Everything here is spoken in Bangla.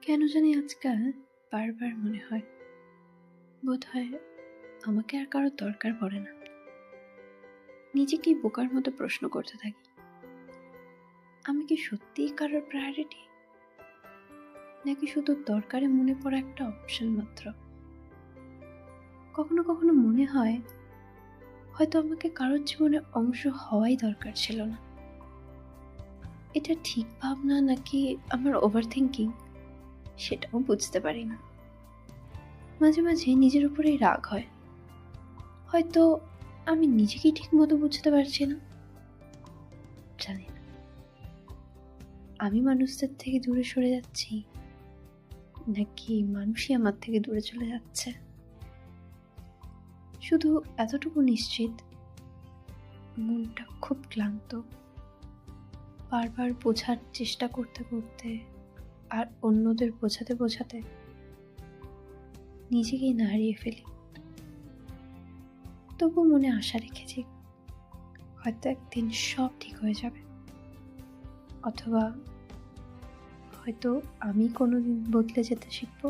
কেন জানি আজকাল বারবার মনে হয় বোধহয় আমাকে আর কারো দরকার পড়ে না। নিজেকেই বোকার মতো প্রশ্ন করতে থাকি, আমি কি সত্যিই কারোর প্রায়োরিটি, নাকি শুধু দরকারে মনে পড়া একটা অপশন মাত্র। কখনো কখনো মনে হয় হয়তো আমাকে কারোর জীবনের অংশ হওয়াই দরকার ছিল না। এটা ঠিক ভাবনা নাকি আমার ওভার থিঙ্কিং সেটাও বুঝতে পারি না। মাঝে মাঝে নিজের উপরেই রাগ হয়, হয়তো আমি নিজেকেই ঠিক মতো বুঝতে পারছি না। জানি না আমি মানুষদের থেকে দূরে সরে যাচ্ছি, নাকি মানুষই আমার থেকে দূরে চলে যাচ্ছে। শুধু এতটুকু নিশ্চিত, মনটা খুব ক্লান্ত। বারবার বোঝার চেষ্টা করতে করতে আর অন্যদের বোঝাতে বোঝাতে নিজেকেই না হারিয়ে ফেলি। তবু মনে আশা রেখেছি, হয়তো একদিন সব ঠিক হয়ে যাবে, অথবা হয়তো আমি কোনোদিন বদলে যেতে শিখবো।